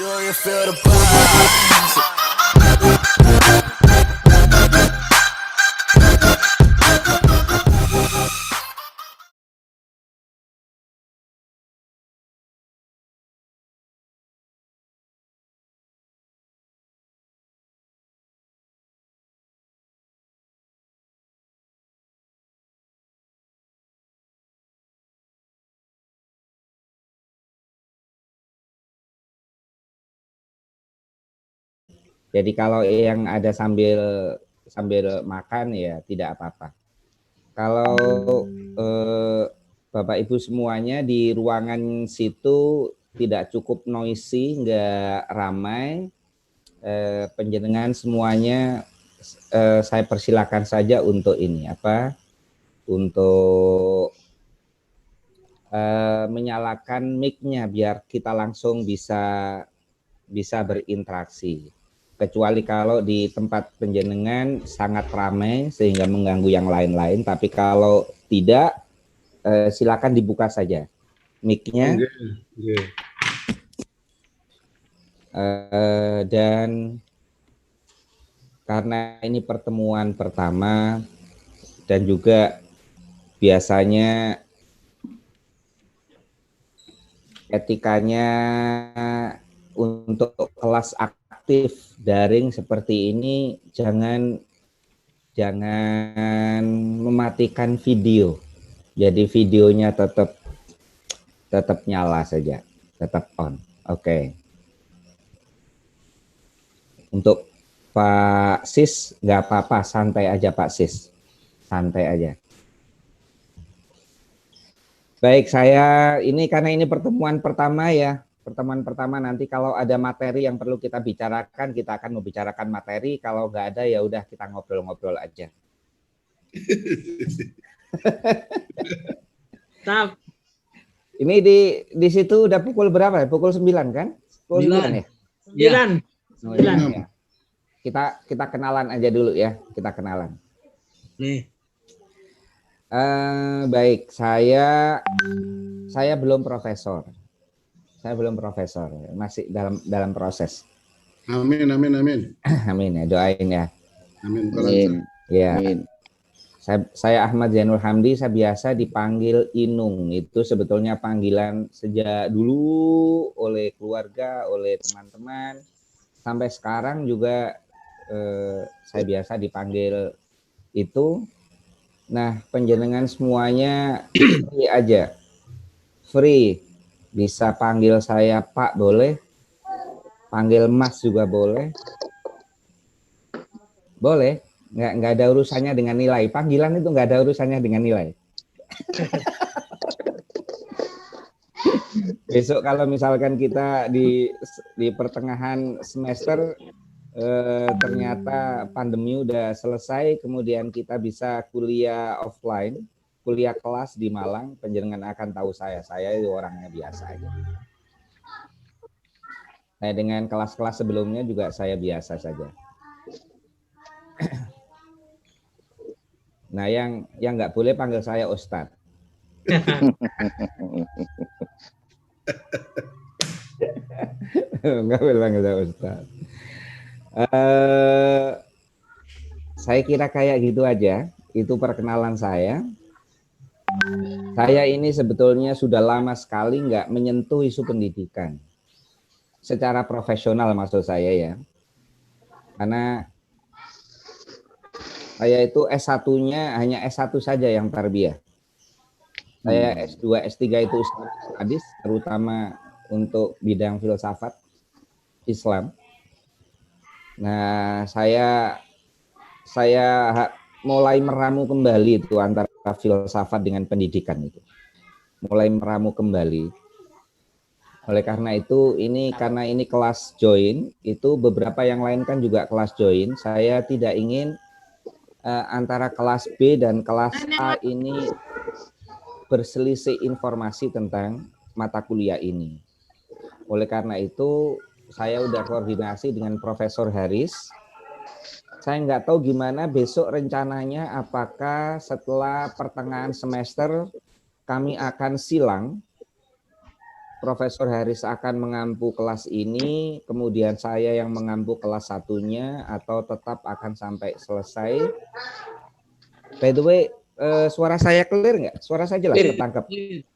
Do you feel the vibes? Jadi kalau yang ada sambil makan ya tidak apa-apa. Kalau Bapak Ibu semuanya di ruangan situ tidak cukup noisy, nggak ramai, penjenengan semuanya saya persilakan saja untuk ini untuk menyalakan mic-nya biar kita langsung bisa berinteraksi. Kecuali kalau di tempat penjenengan sangat ramai sehingga mengganggu yang lain-lain, tapi kalau tidak silakan dibuka saja mic-nya. Dan karena ini pertemuan pertama dan juga biasanya etikanya untuk kelas aktif daring seperti ini jangan mematikan video. Jadi videonya tetap nyala saja, tetap on. Oke. Untuk Pak Sis nggak apa-apa, santai aja Pak Sis, santai aja. Baik, saya ini karena ini pertemuan pertama ya. Pertemuan pertama, nanti kalau ada materi yang perlu kita bicarakan, kita akan membicarakan materi. Kalau nggak ada ya udah kita ngobrol-ngobrol aja. Ini di situ udah pukul berapa ya? Pukul 9 kan? Pukul 9 ya? 9. Ya. Kita kenalan aja dulu ya. Kita kenalan. Nih. Baik, saya belum profesor. Saya belum profesor, masih dalam proses. Amin, amin, amin. Amin ya, doain ya. Amin. Ya. Amin. Saya Ahmad Zainul Hamdi, saya biasa dipanggil Inung. Itu sebetulnya panggilan sejak dulu oleh keluarga, oleh teman-teman. Sampai sekarang juga saya biasa dipanggil itu. Nah, penjenengan semuanya free aja. Free. Bisa panggil saya Pak boleh. Panggil Mas juga boleh. Boleh. Nggak ada urusannya dengan nilai. Panggilan itu nggak ada urusannya dengan nilai. Besok kalau misalkan kita di pertengahan semester ternyata pandemi udah selesai, kemudian kita bisa kuliah offline, kuliah kelas di Malang, penjenengan akan tahu saya itu orangnya biasa aja. Nah, dengan kelas-kelas sebelumnya juga saya biasa saja. Nah, yang nggak boleh panggil saya Ustadz. Nggak boleh panggil saya Ustadz. Saya kira kayak gitu aja. Itu perkenalan saya. Saya ini sebetulnya sudah lama sekali nggak menyentuh isu pendidikan. Secara profesional maksud saya ya. Karena saya itu S1-nya hanya S1 saja yang tarbiyah. Saya S2, S3 itu hadis, terutama untuk bidang filsafat Islam. Nah, saya mulai meramu kembali itu antara filsafat dengan pendidikan itu. Mulai meramu kembali. Oleh karena itu, karena ini kelas join, itu beberapa yang lain kan juga kelas join. Saya tidak ingin antara kelas B dan kelas A ini berselisih informasi tentang mata kuliah ini. Oleh karena itu, saya udah koordinasi dengan Profesor Haris. Saya nggak tahu gimana besok rencananya, apakah setelah pertengahan semester kami akan silang Profesor Haris akan mengampu kelas ini, kemudian saya yang mengampu kelas satunya, atau tetap akan sampai selesai? By the way, suara saya clear nggak? Suara saya jelas Clear. ketangkep?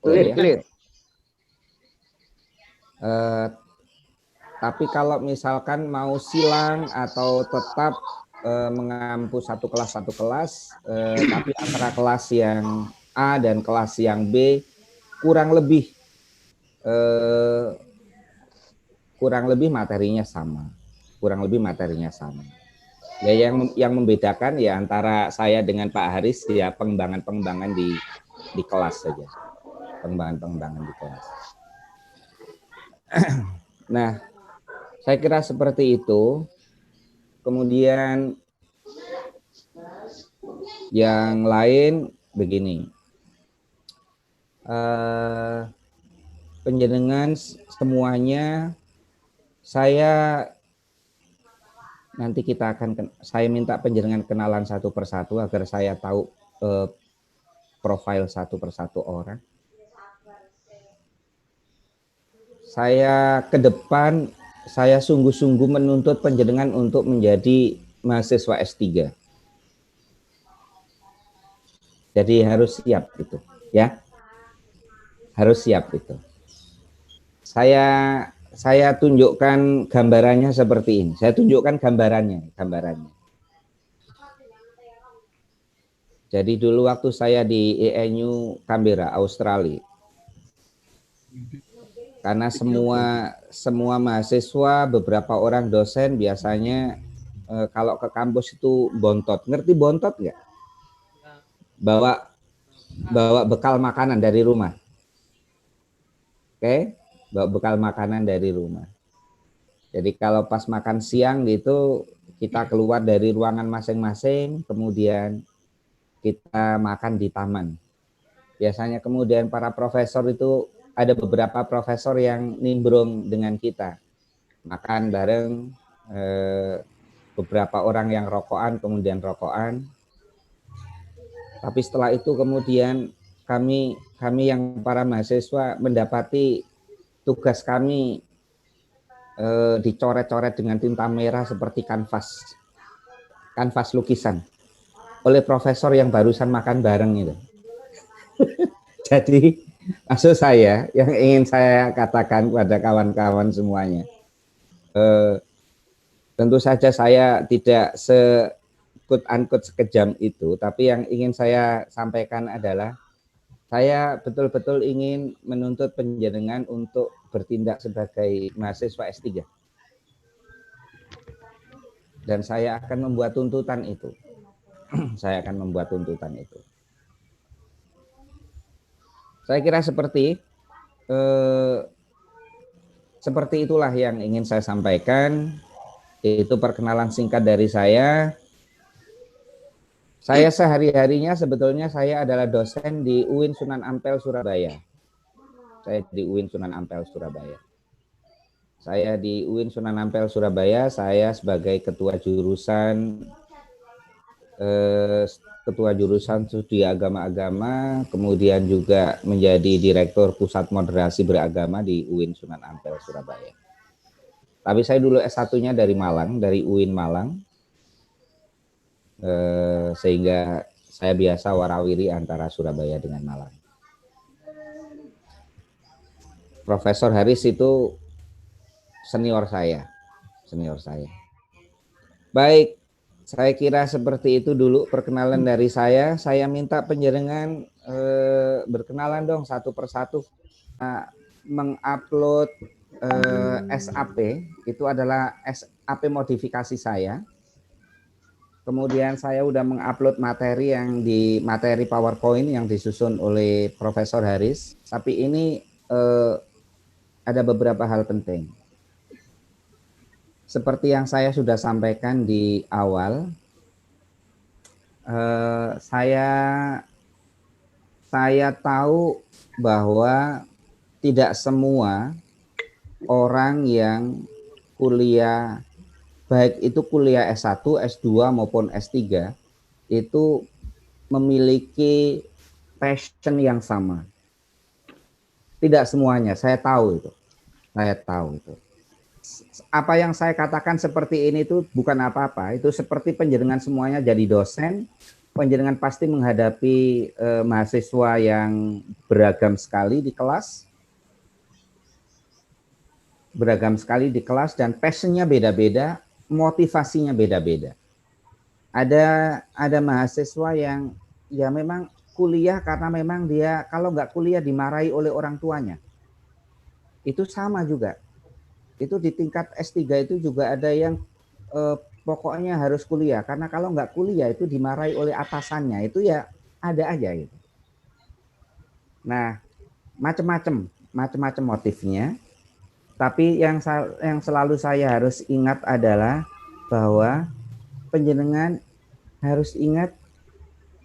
Clear. Ya? Clear. Tapi kalau misalkan mau silang atau tetap mengampu satu kelas, tapi antara kelas yang A dan kelas yang B kurang lebih materinya sama. Ya yang membedakan ya antara saya dengan Pak Haris ya pengembangan di kelas saja. Pengembangan di kelas. Nah, saya kira seperti itu. Kemudian yang lain begini. Penjenengan semuanya saya minta penjenengan kenalan satu persatu agar saya tahu profil satu persatu orang. Saya ke depan saya sungguh-sungguh menuntut penjenengan untuk menjadi mahasiswa S3. Jadi harus siap itu, ya. Harus siap itu. Saya tunjukkan gambarannya seperti ini. Saya tunjukkan gambarannya. Jadi dulu waktu saya di ENU Canberra, Australia. Karena semua mahasiswa, beberapa orang dosen biasanya kalau ke kampus itu bontot. Ngerti bontot nggak? Bawa bekal makanan dari rumah. Oke? Bawa bekal makanan dari rumah. Jadi kalau pas makan siang gitu, kita keluar dari ruangan masing-masing, kemudian kita makan di taman. Biasanya kemudian para profesor itu, ada beberapa profesor yang nimbrung dengan kita. Makan bareng, beberapa orang yang rokokan, kemudian rokokan. Tapi setelah itu kemudian kami yang para mahasiswa mendapati tugas kami dicoret-coret dengan tinta merah seperti kanvas lukisan oleh profesor yang barusan makan bareng itu. Jadi maksud saya yang ingin saya katakan kepada kawan-kawan semuanya, tentu saja saya tidak quote-unquote sekejam itu, tapi yang ingin saya sampaikan adalah saya betul-betul ingin menuntut penjenengan untuk bertindak sebagai mahasiswa S3. Dan saya akan membuat tuntutan itu. Saya kira seperti itulah yang ingin saya sampaikan. Itu perkenalan singkat dari saya. Saya sehari-harinya sebetulnya saya adalah dosen di UIN Sunan Ampel, Surabaya. Saya di UIN Sunan Ampel, Surabaya, saya sebagai ketua jurusan studi agama-agama, kemudian juga menjadi direktur pusat moderasi beragama di UIN Sunan Ampel, Surabaya. Tapi saya dulu S1-nya dari Malang, dari UIN Malang, sehingga saya biasa warawiri antara Surabaya dengan Malang. Profesor Haris itu senior saya. Baik, saya kira seperti itu dulu perkenalan dari saya. Saya minta penjenengan berkenalan dong satu persatu. Mengupload SAP, itu adalah SAP modifikasi saya. Kemudian saya udah mengupload materi materi PowerPoint yang disusun oleh Profesor Haris. Tapi ini ada beberapa hal penting. Seperti yang saya sudah sampaikan di awal, saya tahu bahwa tidak semua orang yang kuliah, baik itu kuliah S1, S2 maupun S3, itu memiliki passion yang sama. Tidak semuanya, saya tahu itu. Saya tahu itu. Apa yang saya katakan seperti ini itu bukan apa-apa. Itu seperti penjenengan semuanya jadi dosen, penjenengan pasti menghadapi mahasiswa yang beragam sekali di kelas. Beragam sekali di kelas dan passionnya beda-beda, motivasinya beda-beda. Ada mahasiswa yang ya memang kuliah karena memang dia kalau nggak kuliah dimarahi oleh orang tuanya. Itu sama juga. Itu di tingkat S3 itu juga ada yang pokoknya harus kuliah. Karena kalau nggak kuliah itu dimarahi oleh atasannya. Itu ya ada aja gitu. Nah, macam-macam motifnya. Tapi yang selalu saya harus ingat adalah bahwa penjenengan harus ingat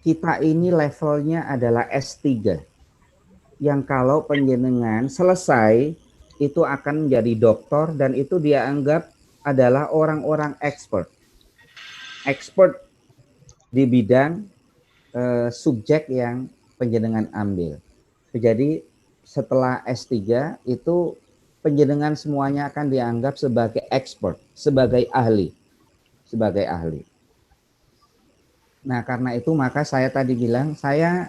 kita ini levelnya adalah S3. Yang kalau penjenengan selesai itu akan menjadi doktor dan itu dia anggap adalah orang-orang expert di bidang subjek yang penjenengan ambil. Jadi setelah S3 itu penjenengan semuanya akan dianggap sebagai expert, sebagai ahli. Nah, karena itu maka saya tadi bilang saya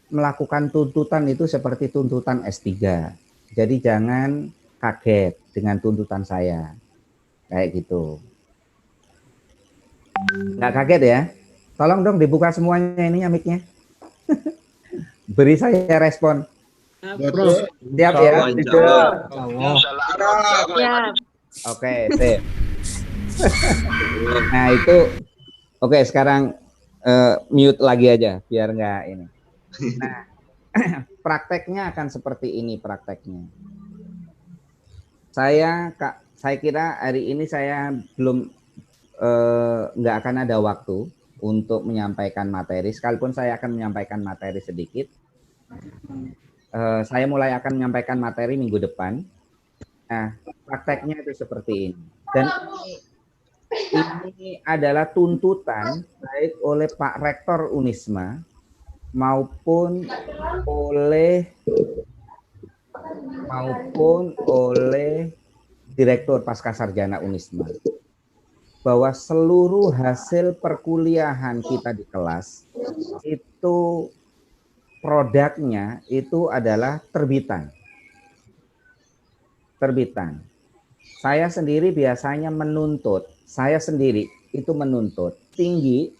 melakukan tuntutan itu seperti tuntutan S3. Jadi jangan kaget dengan tuntutan saya. Kayak gitu. Nggak kaget ya? Tolong dong dibuka semuanya ini mic-nya. Beri saya respon. Prof. Siap ya? Ya. Oke, sip. Nah itu, oke sekarang mute lagi aja biar nggak ini. Nah, prakteknya akan seperti ini prakteknya. Saya kira hari ini saya belum nggak akan ada waktu untuk menyampaikan materi. Sekalipun saya akan menyampaikan materi sedikit. Saya mulai akan menyampaikan materi minggu depan. Nah, prakteknya itu seperti ini. Dan ini adalah tuntutan baik oleh Pak Rektor Unisma maupun oleh Direktur Pascasarjana Unisma, bahwa seluruh hasil perkuliahan kita di kelas itu produknya itu adalah terbitan. Saya sendiri biasanya menuntut tinggi.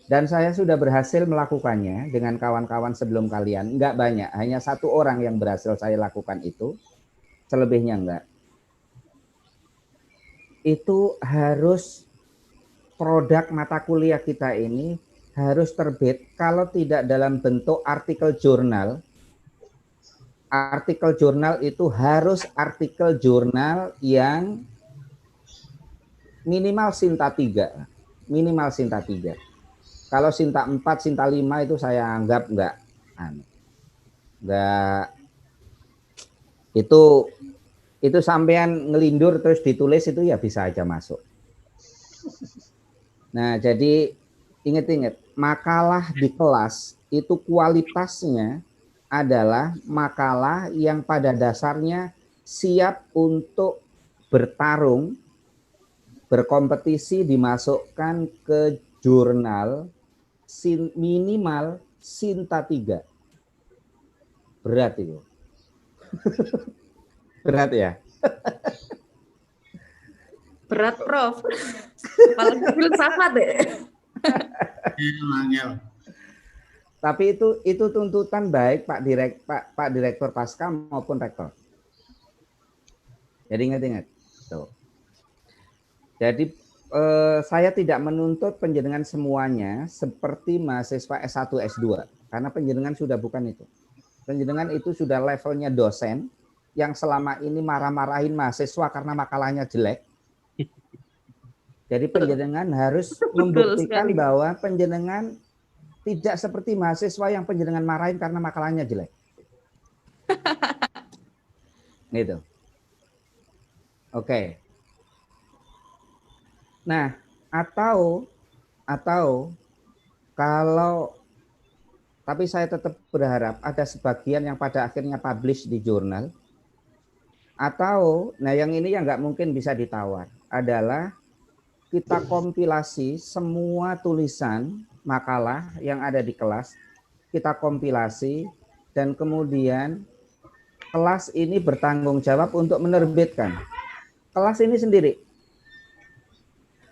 Dan saya sudah berhasil melakukannya dengan kawan-kawan sebelum kalian. Enggak banyak, hanya satu orang yang berhasil saya lakukan itu. Selebihnya enggak. Itu harus produk mata kuliah kita ini harus terbit kalau tidak dalam bentuk artikel jurnal. Artikel jurnal itu harus artikel jurnal yang minimal Sinta 3. Minimal Sinta 3. Kalau Sinta 4, Sinta 5 itu saya anggap enggak itu sampean ngelindur terus ditulis itu ya bisa aja masuk. Nah, jadi ingat-ingat, makalah di kelas itu kualitasnya adalah makalah yang pada dasarnya siap untuk bertarung, berkompetisi, dimasukkan ke jurnal minimal Sinta 3. Berat itu. Berat ya? Berat, Prof. Apalagi filsafat deh. Tapi itu tuntutan baik Pak Direktur Pasca maupun Rektor. Jadi ingat-ingat. Tuh. Jadi saya tidak menuntut penjenengan semuanya seperti mahasiswa S1, S2. Karena penjenengan sudah bukan itu. Penjenengan itu sudah levelnya dosen yang selama ini marah-marahin mahasiswa karena makalahnya jelek. Jadi penjenengan harus membuktikan bahwa penjenengan tidak seperti mahasiswa yang penjenengan marahin karena makalahnya jelek. Gitu. Oke. Nah, atau kalau Tapi saya tetap berharap ada sebagian yang pada akhirnya publish di jurnal. Atau, nah yang ini yang nggak mungkin bisa ditawar, adalah kita kompilasi semua tulisan makalah yang ada di kelas, kita kompilasi, dan kemudian kelas ini bertanggung jawab untuk menerbitkan. Kelas ini sendiri.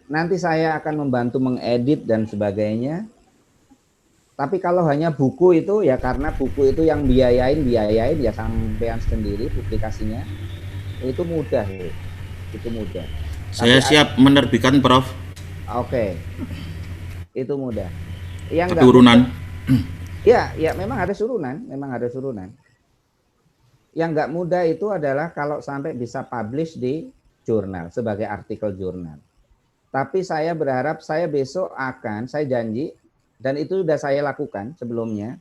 Nanti saya akan membantu mengedit dan sebagainya. Tapi kalau hanya buku itu, ya karena buku itu yang biayain ya sampean sendiri publikasinya. Itu mudah. Itu mudah. Saya siap menerbitkan, Prof. Oke. Itu mudah. Yang Tapi urunan. Ya memang harus urunan, Yang nggak mudah itu adalah kalau sampai bisa publish di jurnal sebagai artikel jurnal. Tapi saya berharap saya besok saya janji, dan itu sudah saya lakukan sebelumnya.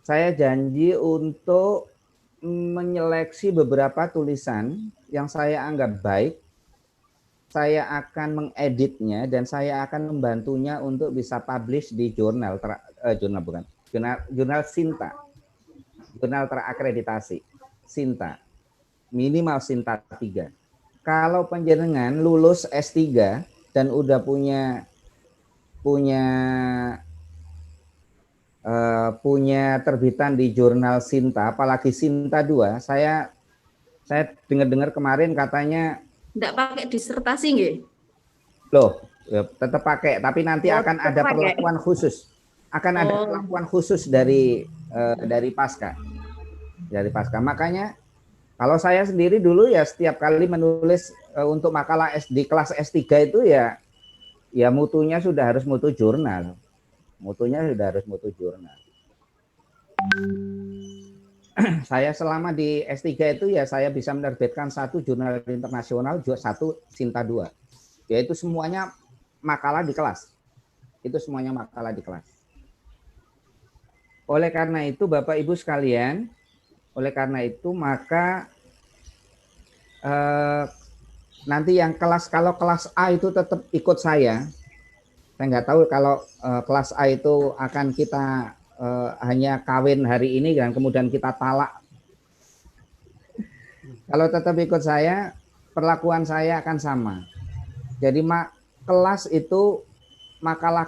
Saya janji untuk menyeleksi beberapa tulisan yang saya anggap baik. Saya akan mengeditnya dan saya akan membantunya untuk bisa publish di jurnal Sinta. Jurnal terakreditasi Sinta. Minimal Sinta 3. Kalau penjenengan lulus S3 dan udah punya terbitan di jurnal Sinta, apalagi Sinta 2, saya dengar kemarin katanya Enggak pakai disertasi nggih? loh, ya, tetap pakai, tapi nanti akan tetap ada pakai. perlakuan khusus. Akan ada perlakuan khusus dari Pasca. Dari Pasca. Makanya kalau saya sendiri dulu ya setiap kali menulis untuk makalah di kelas S3 itu ya mutunya sudah harus mutu jurnal. Saya selama di S3 itu ya saya bisa menerbitkan 1 jurnal internasional, 1 Sinta 2. Yaitu semuanya makalah di kelas. Oleh karena itu Bapak Ibu sekalian, maka nanti yang kalau kelas A itu tetap ikut saya. Saya nggak tahu kalau kelas A itu akan kita hanya kawin hari ini dan kemudian kita talak. Kalau tetap ikut saya, perlakuan saya akan sama. Jadi makalah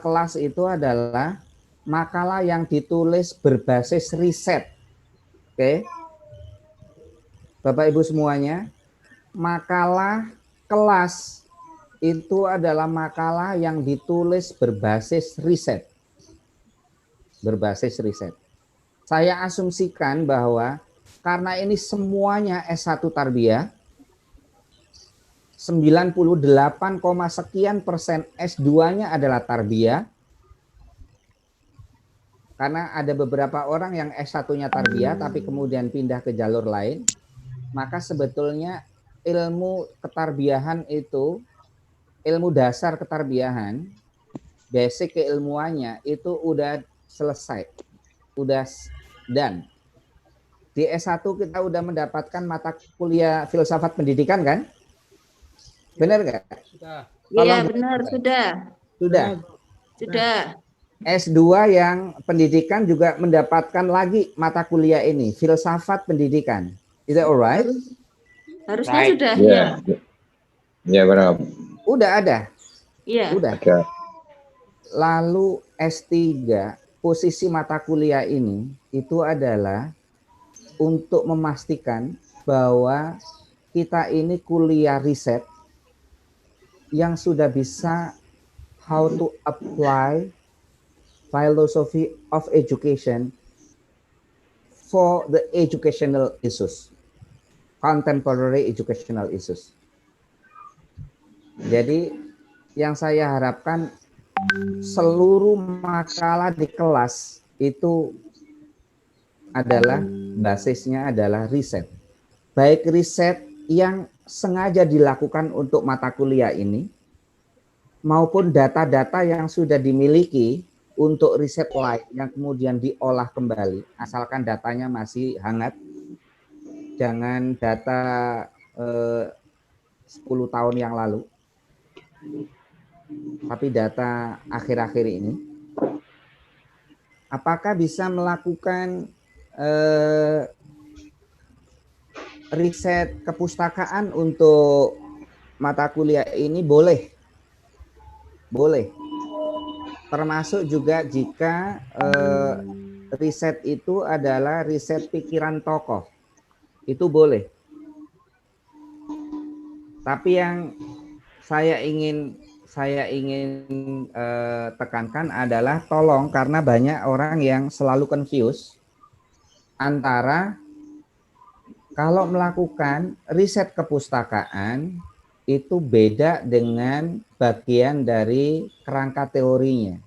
kelas itu adalah makalah yang ditulis berbasis riset. Oke. Bapak Ibu semuanya, makalah kelas itu adalah makalah yang ditulis berbasis riset. Saya asumsikan bahwa karena ini semuanya S1 Tarbiyah, 98, sekian persen S2-nya adalah Tarbiyah. Karena ada beberapa orang yang S1-nya Tarbiyah tapi kemudian pindah ke jalur lain, maka sebetulnya ilmu ketarbiyahan itu, ilmu dasar ketarbiyahan, basic keilmuannya itu udah selesai. Dan di S1 kita udah mendapatkan mata kuliah filsafat pendidikan kan? Benar nggak? Iya, benar, sudah. S2 yang pendidikan juga mendapatkan lagi mata kuliah ini, filsafat pendidikan. Is that alright? Harusnya sudah. Ya, ya benar. Udah ada. Iya. Udah. Ada. Lalu S3, posisi mata kuliah ini itu adalah untuk memastikan bahwa kita ini kuliah riset yang sudah bisa how to apply philosophy of education for the educational issues, contemporary educational issues. Jadi yang saya harapkan seluruh makalah di kelas itu adalah basisnya adalah riset. Baik riset yang sengaja dilakukan untuk mata kuliah ini maupun data-data yang sudah dimiliki untuk riset lain yang kemudian diolah kembali, asalkan datanya masih hangat. Jangan data 10 tahun yang lalu, tapi data akhir-akhir ini. apakah bisa melakukan riset kepustakaan untuk mata kuliah ini? Boleh. Boleh. Termasuk juga jika riset itu adalah riset pikiran tokoh. Itu boleh. Tapi yang saya ingin tekankan adalah tolong, karena banyak orang yang selalu confuse antara kalau melakukan riset kepustakaan itu beda dengan bagian dari kerangka teorinya.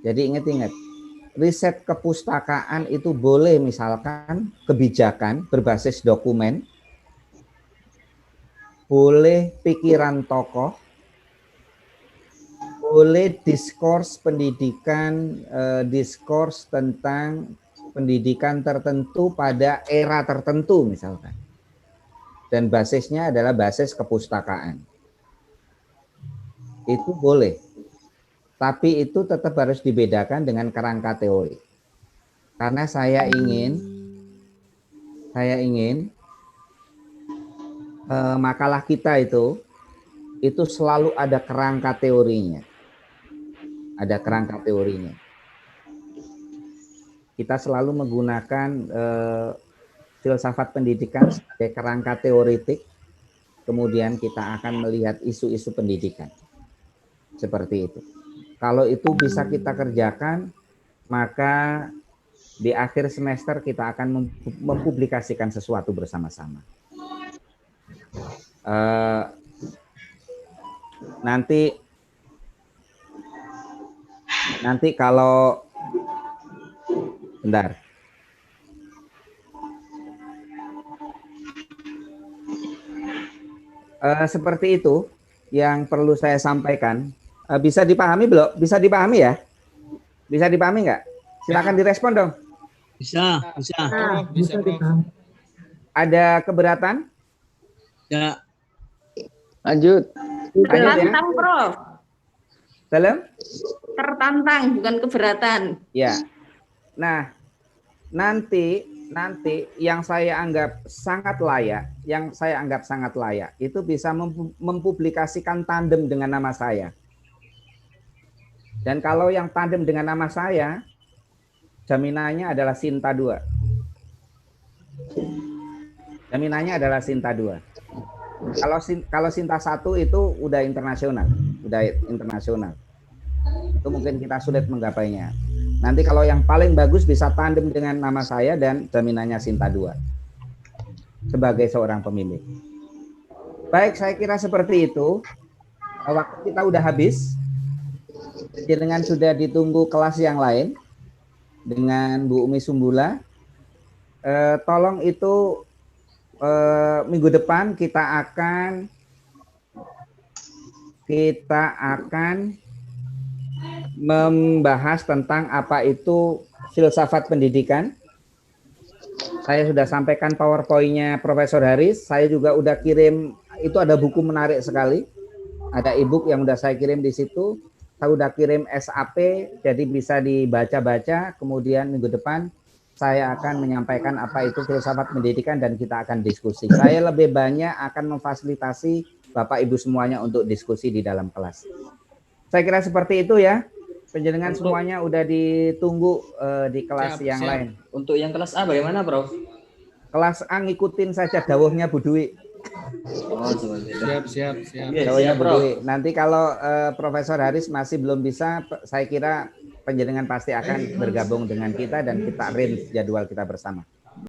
Jadi ingat-ingat, riset kepustakaan itu boleh misalkan kebijakan berbasis dokumen, boleh pikiran tokoh, boleh diskurs pendidikan, diskurs tentang pendidikan tertentu pada era tertentu misalkan. Dan basisnya adalah basis kepustakaan. Itu boleh. Tapi itu tetap harus dibedakan dengan kerangka teori. Karena saya ingin makalah kita itu selalu ada kerangka teorinya. Ada kerangka teorinya. Kita selalu menggunakan filsafat pendidikan sebagai kerangka teoritik, kemudian kita akan melihat isu-isu pendidikan. Seperti itu. Kalau itu bisa kita kerjakan, maka di akhir semester kita akan mempublikasikan sesuatu bersama-sama. Nanti kalau bentar. Seperti itu yang perlu saya sampaikan. Bisa dipahami belum? Bisa dipahami ya? Bisa dipahami nggak? Silakan direspon dong. Bisa. Bisa dipahami. Ada keberatan? Ya. Lanjut. Tertantang, Prof. Salam? Tertantang, bukan keberatan. Ya. Nah, nanti yang saya anggap sangat layak, itu bisa mempublikasikan tandem dengan nama saya. Dan kalau yang tandem dengan nama saya, jaminannya adalah Sinta 2. Jaminannya adalah Sinta 2. Kalau Sinta 1 itu udah internasional. Itu mungkin kita sulit menggapainya. Nanti kalau yang paling bagus bisa tandem dengan nama saya dan jaminannya Sinta 2 sebagai seorang pemilih. Baik, saya kira seperti itu. Waktu kita udah habis. Dengan sudah ditunggu kelas yang lain dengan Bu Umi Sumbula. Tolong itu minggu depan kita akan membahas tentang apa itu filsafat pendidikan. Saya sudah sampaikan PowerPoint-nya Profesor Haris. Saya juga udah kirim, itu ada buku menarik sekali. Ada e-book yang udah saya kirim di situ. Saya udah kirim SAP, jadi bisa dibaca-baca. Kemudian minggu depan saya akan menyampaikan apa itu filsafat pendidikan dan kita akan diskusi. Saya lebih banyak akan memfasilitasi Bapak Ibu semuanya untuk diskusi di dalam kelas. Saya kira seperti itu ya. Penjenengan semuanya udah ditunggu di kelas yang lain. Untuk yang kelas A bagaimana, Prof? Kelas A ngikutin saja dawuhnya Bu Dwi. Oh, siap. Dawuhnya Bu Dwi. Nanti kalau Profesor Haris masih belum bisa, saya kira penjenengan pasti akan bergabung dengan kita dan kita arrange jadwal kita bersama.